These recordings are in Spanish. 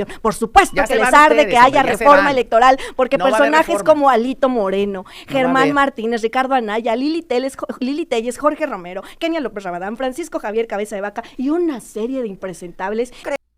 Por supuesto Ya que se les van arde ustedes, que haya hombre, ya se reforma van. electoral, porque No va a haber personajes reforma. como Alito Moreno, va a Germán haber. Martínez, Ricardo Anaya, Lili Telles, Jorge Romero, Kenia López Rabadán, Francisco Javier Cabeza de Vaca y una serie de impresentables.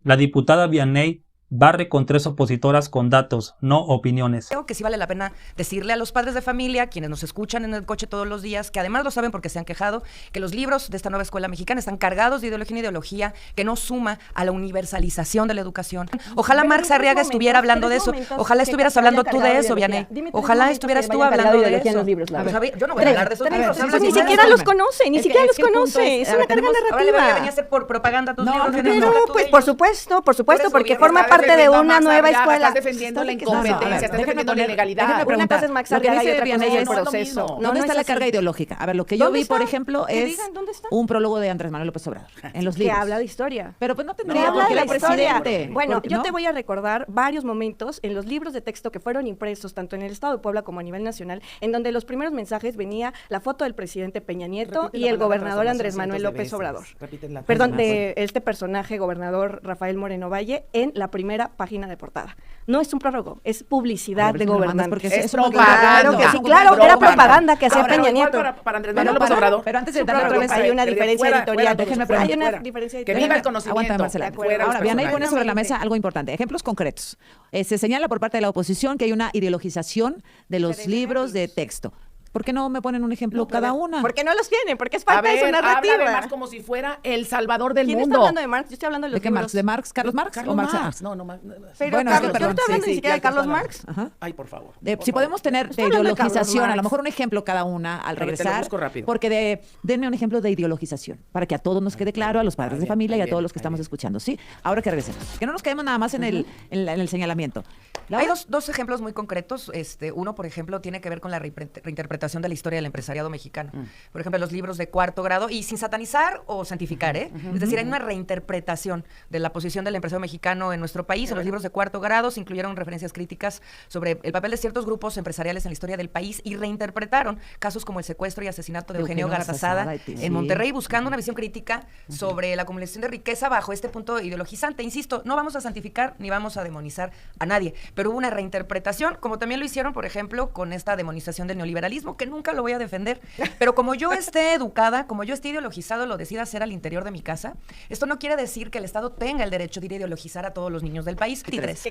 La diputada Vianey barre con 3 opositoras con datos, no opiniones. Creo que sí vale la pena decirle a los padres de familia, quienes nos escuchan en el coche todos los días, que además lo saben porque se han quejado, que los libros de esta nueva escuela mexicana están cargados de ideología que no suma a la universalización de la educación. Ojalá Pero Marx dime Arriaga tres estuviera momentos, hablando de tres eso. momentos Ojalá que estuvieras haya hablando tú cargado de de eso, ideología. Vianey. Dime tres Ojalá momentos estuvieras que tú vayan cargados hablando de de ideología en eso. los libros, la Pues, verdad. a ver, yo no voy a hablar de esos libros. Pues ni siquiera los conoce, ni siquiera los conoce. Es una carga Ahora le voy a venir a narrativa. hacer por propaganda a tus No, libros. no, Vianey, no, habla Pero, tú pues, de por ellos. supuesto, Por eso, porque Vianey, forma Estás parte de defendiendo a una Max nueva Arriaga, escuela. Estás defendiendo la Está bien que incompetencia, a ver, estás déjenme defendiendo la poner- ilegalidad. déjenme Una preguntar. cosa es Max Lo que Arriaga y dice otra cosa Vianey es el es- no es lo proceso. mismo. No, ¿Dónde no está es la así. carga ideológica? A ver, lo que yo ¿Dónde vi, por está? ejemplo, Que es digan, ¿dónde está? un prólogo de Andrés Manuel López Obrador en los Que libros. habla de historia. Pero pues no Que tendría habla por de qué la el historia. presidente. Bueno, Porque, yo ¿no? te voy a recordar varios momentos en los libros de texto que fueron impresos tanto en el Estado de Puebla como a nivel nacional, en donde los primeros mensajes venía la foto del presidente Peña Nieto Repite y la el palabra gobernador Andrés transformación Manuel cientos de López veces. Obrador. Repítela Perdón, más. de este personaje, gobernador Rafael Moreno Valle, en la primera página de portada. No es un prólogo, es publicidad A ver, de si me lo mandas, gobernantes. porque Es eso me propaganda. Claro que sí, Claro, claro, era propaganda que hacía Ahora, Peña igual Nieto. para Andrés Bueno, Manuel López Obrador. pero antes de Su darle otra prólogo, vez hay una que diferencia fuera, editorial. fuera, déjenme Hay preguntar. una diferencia Que editorial. viva el conocimiento. Aguántame, Marcela. De acuerdo. Ahora, Vianey personajes. pone sobre la mesa algo importante. Ejemplos concretos. Se señala por parte de la oposición que hay una ideologización de los Pero libros de ejemplos. texto. ¿Por qué no me ponen un ejemplo cada una? Porque no los tienen, porque es A parte de su ver, habla narrativa. de Marx como si fuera el salvador del ¿Quién está mundo. hablando de Marx? Yo estoy hablando de los ¿De qué libros. Marx? ¿De Marx? ¿Carlos Marx? Carlos ¿O Marx? Marx. No, Pero Bueno, Carlos, es que yo no estoy perdón, hablando sí, ni siquiera de ya Carlos está la- Marx. Ajá. Ay, por favor. Si por favor. podemos tener de Estoy hablando de Carlos ideologización, a Marx. lo mejor un ejemplo cada una al A ver, te lo regresar, busco rápido. porque denme un ejemplo de ideologización, para que a todos nos quede claro, a los padres Ahí de bien, familia y ahí a todos bien, los que ahí estamos bien. escuchando, ¿sí? Ahora que regresemos, que no nos quedemos nada más en el señalamiento. Hay dos ejemplos muy concretos. Uno, por ejemplo, tiene que ver con la reinterpretación de la historia del empresariado mexicano. Por ejemplo, los libros de cuarto grado, y sin satanizar o santificar, ¿eh? Es decir, hay una reinterpretación de la posición del empresario mexicano en nuestro país. En los libros de cuarto grado se incluyeron referencias críticas sobre el papel de ciertos grupos empresariales en la historia del país y reinterpretaron casos como el secuestro y asesinato de Eugenio Garzazada en Monterrey, buscando una visión crítica sobre la acumulación de riqueza bajo este punto ideologizante. Insisto, no vamos a santificar ni vamos a demonizar a nadie, pero hubo una reinterpretación, como también lo hicieron, por ejemplo, con esta demonización del neoliberalismo, que nunca lo voy a defender, pero como yo esté educada, como yo esté ideologizado, lo decida hacer al interior de mi casa, esto no quiere decir que el Estado tenga el derecho de ir a ideologizar a todos los niños del país.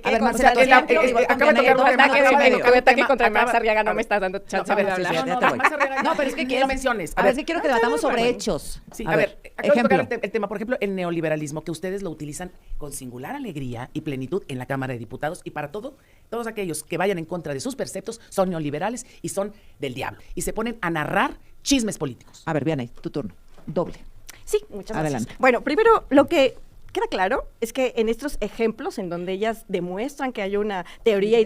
A ver, Marcela, tu ejemplo, igual con acaba de Vianey, tocar dos minutos y medio. ataque contra Max Acaba- Arriaga, no a me ver, estás dando chance a ver, de sí, hablar. sí, ya te voy. Max Arriaga, No, pero es que ni quiero lo menciones. A ver, sí quiero que debatamos sobre hechos. Sí, a ver, acabo de ejemplo. tocar el tema, por ejemplo, el neoliberalismo, que ustedes lo utilizan con singular alegría y plenitud en la Cámara de Diputados, y para todos aquellos que vayan en contra de sus preceptos son neoliberales y son del diablo, y se ponen a narrar chismes políticos. A ver, Vianey, tu turno. Doble. Sí, muchas gracias. Adelante. Bueno, primero, lo que queda claro es que en estos ejemplos en donde ellas demuestran que hay una teoría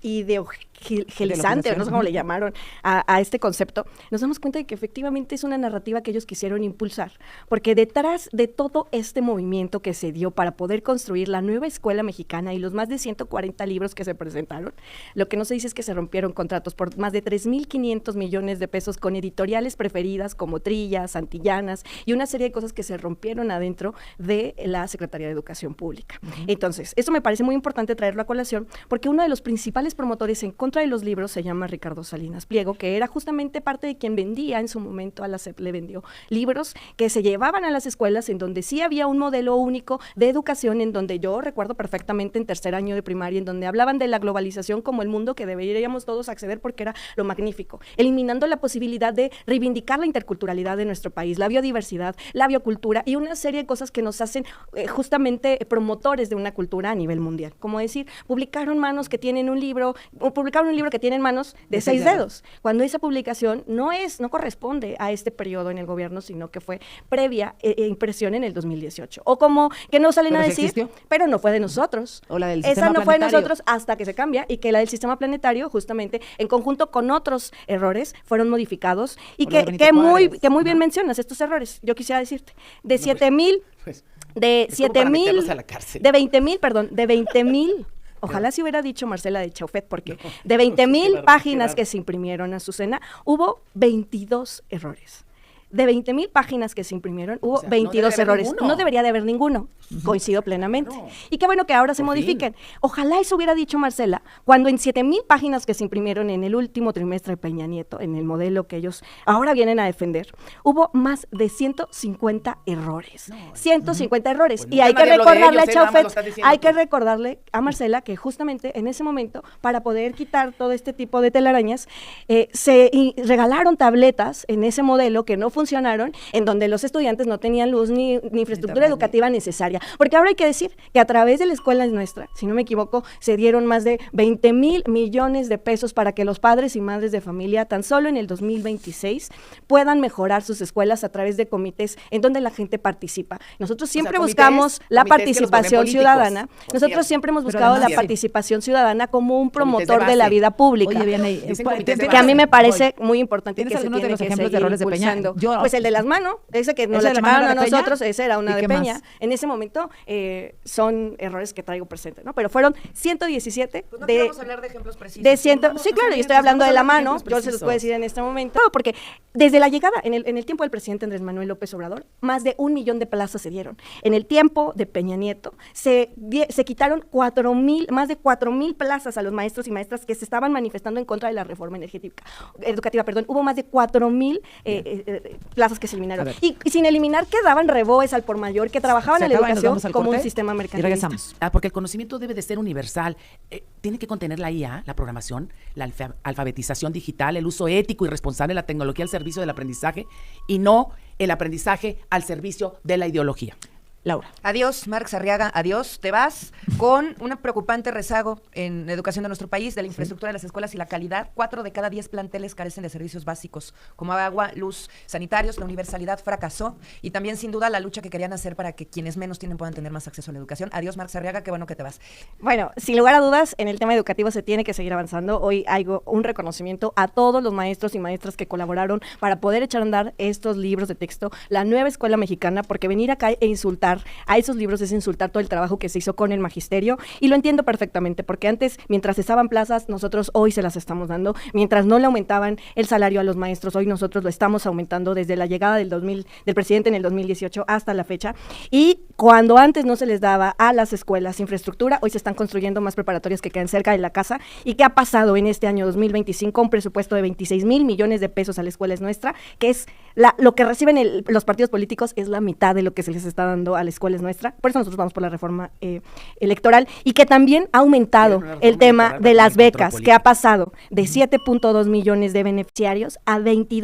ideologizante, no sé cómo le llamaron a este concepto, nos damos cuenta de que efectivamente es una narrativa que ellos quisieron impulsar, porque detrás de todo este movimiento que se dio para poder construir la nueva escuela mexicana y los más de 140 libros que se presentaron, lo que no se dice es que se rompieron contratos por más de 3.500 millones de pesos con editoriales preferidas como Trillas, Santillanas y una serie de cosas que se rompieron adentro de la Secretaría de Educación Pública. Entonces, eso me parece muy importante traerlo a colación, porque uno de los principales promotores en contra de los libros se llama Ricardo Salinas Pliego, que era justamente parte de quien vendía en su momento a la SEP, le vendió libros que se llevaban a las escuelas en donde sí había un modelo único de educación, en donde yo recuerdo perfectamente en tercer año de primaria, en donde hablaban de la globalización como el mundo que deberíamos todos acceder porque era lo magnífico, eliminando la posibilidad de reivindicar la interculturalidad de nuestro país, la biodiversidad, la biocultura y una serie de cosas que nos hacen justamente promotores de una cultura a nivel mundial. Como decir, publicaron manos que tienen un libro, o publicaron un libro que tienen manos de 6 dedos, cuando esa publicación no corresponde a este periodo en el gobierno, sino que fue previa impresión en el 2018. O como que no salen ¿Pero a sí decir, existió? pero no fue de nosotros. O la del Esa sistema no fue de planetario. nosotros hasta que se cambia, y que la del sistema planetario, justamente, en conjunto con otros errores, fueron modificados, y Por la de que Benito Juárez. muy bien mencionas estos errores. Yo quisiera decirte, de 7,000, Pues, de es como para 7,000, meterlos a la cárcel. de 20,000, perdón, de 20,000. Ojalá si hubiera dicho Marcela de Chaufet, porque de 20,000 páginas que se imprimieron, Azucena, hubo 22 errores. de 20,000 páginas que se imprimieron, hubo O sea, 22 no debe haber errores. ninguno. No debería de haber ninguno. Coincido plenamente. Claro. Y qué bueno que ahora se Por fin. modifiquen. Ojalá eso hubiera dicho Marcela, cuando en 7,000 páginas que se imprimieron en el último trimestre de Peña Nieto, en el modelo que ellos ahora vienen a defender, hubo más de 150 errores. 150 errores. Pues y no hay está que nadie lo de recordarle ellos, a nada más lo Chaufet, estás diciendo hay que tú. recordarle a Marcela que justamente en ese momento, para poder quitar todo este tipo de telarañas, regalaron tabletas en ese modelo que no funcionaron, en donde los estudiantes no tenían luz ni infraestructura internet, educativa necesaria. Porque ahora hay que decir que a través de la escuela nuestra, si no me equivoco, se dieron más de 20,000 millones de pesos para que los padres y madres de familia, tan solo en el 2026, puedan mejorar sus escuelas a través de comités en donde la gente participa. Nosotros siempre comités- buscamos la comités que los participación vuelven ciudadana. políticos, por Nosotros cierto. siempre hemos Pero buscado la además- participación ciudadana como un Comités de promotor de la base. vida pública. Oye, Vianey, Dicen pues, comités de tienes- Que a mí me voy. parece muy importante ¿Tienes que se algunos de tiene los que ejemplos de seguir errores de Peña? impulsando. Yo- Pues el de las manos, ese que nos ¿Ese la de la mano checaron a era de Peña? nosotros, esa era una ¿Y de qué Peña. más? En ese momento son errores que traigo presente, ¿no? Pero fueron 117 Pues no de... vamos a hablar de ejemplos precisos. De ciento, vamos sí, a claro, hacer y estoy ejemplos, hablando de la vamos a hablar de mano, ejemplos yo se los puedo precisos. decir en este momento, porque desde la llegada, en el tiempo del presidente Andrés Manuel López Obrador, más de 1 millón de plazas se dieron. En el tiempo de Peña Nieto, se quitaron más de 4,000 plazas a los maestros y maestras que se estaban manifestando en contra de la reforma educativa, hubo más de 4,000 plazas que se A eliminaron. ver. Y sin eliminar quedaban reboes al por mayor que trabajaban Se en la acaba y nos educación vamos al como un corte sistema y mercantilista. regresamos. Porque el conocimiento debe de ser universal. Tiene que contener la IA, la programación, la alfabetización digital, el uso ético y responsable de la tecnología al servicio del aprendizaje y no el aprendizaje al servicio de la ideología. Laura. Adiós, Marx Arriaga, adiós. Te vas con un preocupante rezago en la educación de nuestro país, de la infraestructura de las escuelas y la calidad. 4 de cada 10 planteles carecen de servicios básicos, como agua, luz, sanitarios. La universalidad fracasó y también, sin duda, la lucha que querían hacer para que quienes menos tienen puedan tener más acceso a la educación. Adiós, Marx Arriaga, qué bueno que te vas. Bueno, sin lugar a dudas, en el tema educativo se tiene que seguir avanzando. Hoy hay un reconocimiento a todos los maestros y maestras que colaboraron para poder echar a andar estos libros de texto, la nueva escuela mexicana, porque venir acá e insultar a esos libros es insultar todo el trabajo que se hizo con el magisterio, y lo entiendo perfectamente, porque antes, mientras estaban plazas, nosotros hoy se las estamos dando, mientras no le aumentaban el salario a los maestros, hoy nosotros lo estamos aumentando desde la llegada del presidente en el 2018 hasta la fecha, y cuando antes no se les daba a las escuelas infraestructura, hoy se están construyendo más preparatorias que quedan cerca de la casa. ¿Y qué ha pasado en este año 2025? Un presupuesto de 26,000 millones de pesos a la escuela es nuestra, que es lo que reciben los partidos políticos, es la mitad de lo que se les está dando a la escuela es nuestra. Por eso nosotros vamos por la reforma electoral, y que también ha aumentado el tema de las becas, que ha pasado de 7.2 millones de beneficiarios a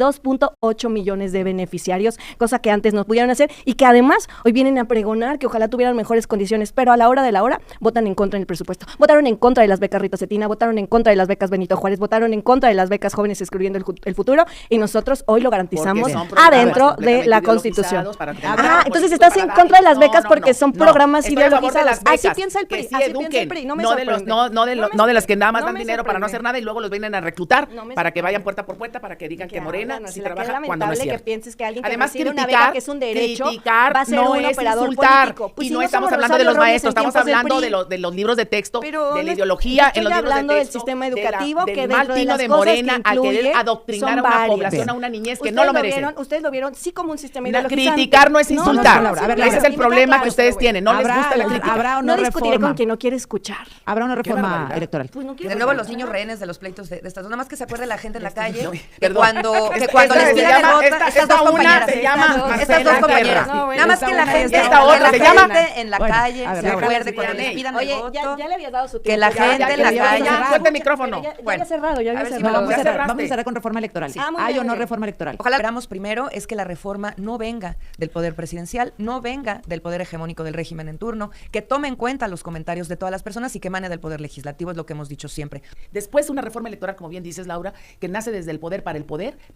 22.8 millones de beneficiarios, cosa que antes no pudieron hacer, y que además hoy vienen a pregonar que ojalá tuvieran mejores condiciones, pero a la hora de la hora votan en contra del presupuesto. Votaron en contra de las becas Rita Cetina, votaron en contra de las becas Benito Juárez, votaron en contra de las becas Jóvenes Escribiendo el Futuro, y nosotros hoy lo garantizamos Porque son programas adentro de completamente la Constitución. ideologizados para tener Ah, un entonces propósito estás en para contra de las dar. becas porque son programas Estoy a favor de ideologizados. las Así becas, piensa el que PRI, sí así piensa el eduquen, PRI, no me no de sorprende. no de las que nada más No dan me dinero para no hacer sorprende. nada y luego los vienen a reclutar No me para que vayan sorprende. puerta por puerta para que digan que Morena bueno, sí Sila, qué trabaja cuando no es lamentable cierto. que pienses que alguien que Además, recibe una criticar, beca, que es un derecho, criticar va a ser no un es operador insultar. político. Pues Y si no no estamos somos hablando de Rosario los Robles maestros, en estamos tiempos del hablando PRI. de los libros de texto, Pero de la no es- ideología estoy en los libros de hablando del texto, sistema de la- educativo, que del dentro mal de tino las de cosas que Morena a querer incluye adoctrinar son a una varias. población, a una niñez que no lo merece. Ustedes lo vieron sí como un sistema No, ideologizante. criticar no es insultar. Laura, a ver, Ese es Laura. el problema que Claro, ustedes pero tienen. No les Habrá- gusta la crítica. habrá una No discutiré reforma. con quien no quiere escuchar. Habrá una reforma barbaridad. electoral. Pues no quiero De nuevo escuchar. los niños rehenes de los pleitos de estas dos. Nada más que se acuerde la gente en la calle no, que perdón. cuando Esta les se pida llama- derrota, esta estas dos una compañeras. se llama Estas Marcela dos compañeras. Guerra. No, bueno, Nada más esta que la una gente, es esta otra, la se llama- gente en la Bueno, calle a ver, se Laura. acuerde cuando les Vianey. pidan el Oye, voto. ya le habías dado su Que tiempo. la Ya, gente ya, en la ya, calle- ya, Suelta el micrófono. Ya Bueno, había cerrado, ya a había ver si me cerrado. lo Vamos a ya cerrar, cerraste. vamos a cerrar con reforma electoral. Ah, muy ¿Hay bien, o no muy bien. reforma electoral? Ojalá esperamos primero es que la reforma no venga del poder presidencial, no venga del poder hegemónico del régimen en turno, que tome en cuenta los comentarios de todas las personas y que emane del poder legislativo, es lo que hemos dicho siempre. Después, una reforma electoral, como bien dices, Laura, que nace desde el poder, para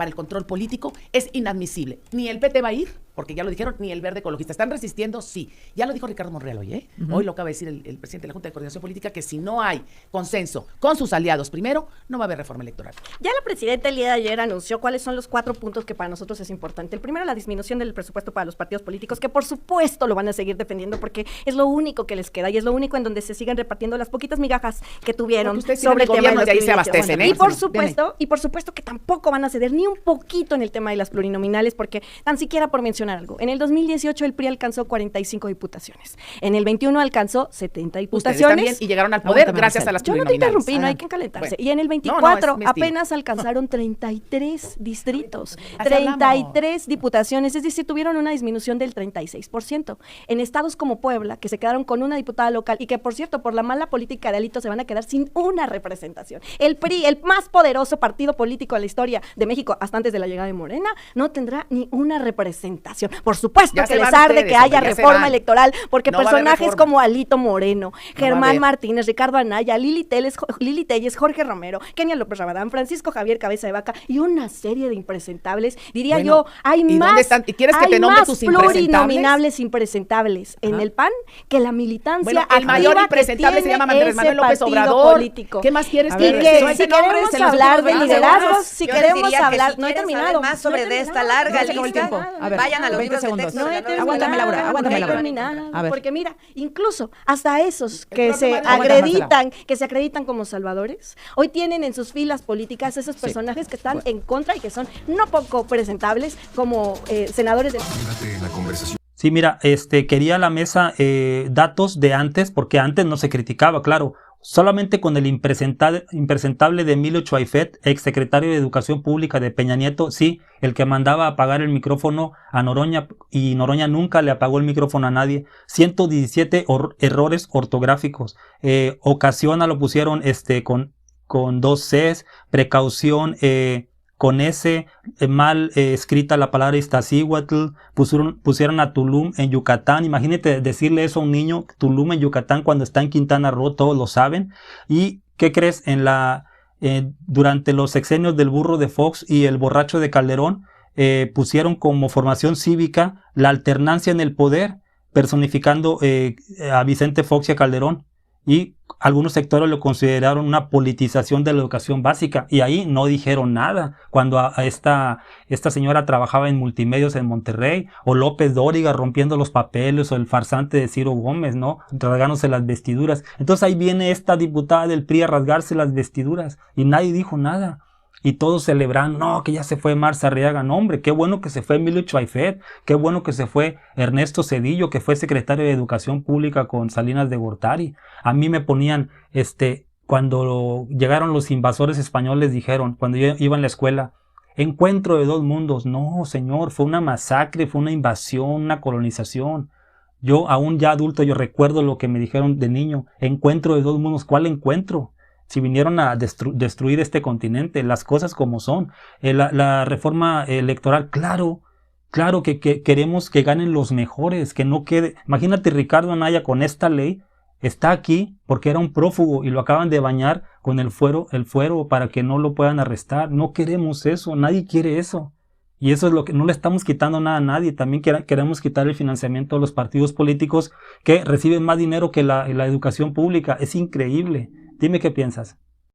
el control político, es inadmisible. Ni el PT va a ir, porque ya lo dijeron, ni el Verde Ecologista. ¿Están resistiendo? Sí. Ya lo dijo Ricardo Monreal hoy, ¿eh? Hoy lo acaba de decir el presidente de la Junta de Coordinación Política, que si no hay consenso con sus aliados primero, no va a haber reforma electoral. Ya la presidenta el día de ayer anunció cuáles son los 4 puntos que para nosotros es importante. El primero, la disminución del presupuesto para los partidos políticos, que por supuesto lo van a seguir defendiendo porque es lo único que les queda y es lo único en donde se siguen repartiendo las poquitas migajas que tuvieron sobre el tema de los y ahí se abastecen, ¿eh? Y por supuesto que tampoco van a ceder ni un poquito en el tema de las plurinominales, porque tan siquiera por mencionar algo, en el 2018 el PRI alcanzó 45 diputaciones, en el 21 alcanzó 70 diputaciones. Ustedes también, y llegaron al poder gracias a las Yo no te plurinominales. interrumpí, no hay que calentarse. Bueno. Y en el 24 No, es apenas alcanzaron 33 distritos, Así 33 diputaciones, es decir, tuvieron una disminución del 36%. En estados como Puebla, que se quedaron con una diputada local y que, por cierto, por la mala política de Alito se van a quedar sin una representación. El PRI, el más poderoso partido político de la historia de México hasta antes de la llegada de Morena, no tendrá ni una representación. Por supuesto Ya que se les van arde ustedes, que haya hombre, ya se reforma van. electoral, porque No va a haber personajes reforma. como Alito Moreno, va a Germán haber. Martínez, Ricardo Anaya, Lili Telles, Jorge Romero, Kenia López Rabadán, Francisco Javier Cabeza de Vaca y una serie de impresentables. Diría Bueno, yo, hay ¿y más, dónde están? ¿Y quieres que te hay nombre más tus impresentables? plurinominables impresentables en Ajá. el PAN que la militancia Bueno, el activa mayor que impresentable se tiene llama Andrés ese Manuel López partido Obrador. político. ¿Qué más quieres A que Y ver, que suelten si nombres queremos en los hablar de últimos 20 liderazgos, segundos. si Yo queremos les diría que hablar, si no he quieren terminado. saber más sobre no he de esta terminado. larga Ya se acabó el lista, tiempo. A ver, vayan a los 20 libros de segundos. texto. No de he la nueva Aguántame, terminado, Laura, aguántame, no he Laura. terminado, A ver. porque mira, incluso hasta esos que propio se Mario acreditan como salvadores, hoy tienen en sus filas políticas esos personajes que están en contra y que son no poco presentables como senadores de... Quédate en la conversación. Sí, mira, quería la mesa datos de antes, porque antes no se criticaba, claro. Solamente con el impresentable de Emilio Chuaifet, exsecretario de Educación Pública de Peña Nieto, sí, el que mandaba apagar el micrófono a Noroña, y Noroña nunca le apagó el micrófono a nadie. 117 errores ortográficos. Ocasiona lo pusieron con 2 Cs, precaución con S, mal escrita la palabra Iztaccíhuatl, pusieron a Tulum en Yucatán. Imagínate decirle eso a un niño, Tulum en Yucatán, cuando está en Quintana Roo, todos lo saben. ¿Y qué crees? Durante los sexenios del burro de Fox y el borracho de Calderón, pusieron como formación cívica la alternancia en el poder, personificando a Vicente Fox y a Calderón. Y algunos sectores lo consideraron una politización de la educación básica, y ahí no dijeron nada cuando a esta señora trabajaba en multimedios en Monterrey, o López Dóriga rompiendo los papeles, o el farsante de Ciro Gómez, ¿no? Rasgándose las vestiduras. Entonces ahí viene esta diputada del PRI a rasgarse las vestiduras y nadie dijo nada. Y todos celebrando, no, que ya se fue Marza Arriaga. No, hombre, qué bueno que se fue Emilio Chuaifet, qué bueno que se fue Ernesto Zedillo, que fue secretario de Educación Pública con Salinas de Gortari. A mí me ponían, cuando llegaron los invasores españoles, dijeron, cuando yo iba en la escuela, encuentro de 2 mundos. No, señor, fue una masacre, fue una invasión, una colonización. Yo, aún ya adulto, yo recuerdo lo que me dijeron de niño, encuentro de 2 mundos. ¿Cuál encuentro? Si vinieron a destruir este continente, las cosas como son. La reforma electoral, claro que queremos que ganen los mejores, que no quede. Imagínate, Ricardo Anaya con esta ley está aquí porque era un prófugo y lo acaban de bañar con el fuero para que no lo puedan arrestar. No queremos eso, nadie quiere eso. Y eso es lo que no le estamos quitando nada a nadie. También queremos quitar el financiamiento a los partidos políticos que reciben más dinero que la educación pública. Es increíble. Dime qué piensas.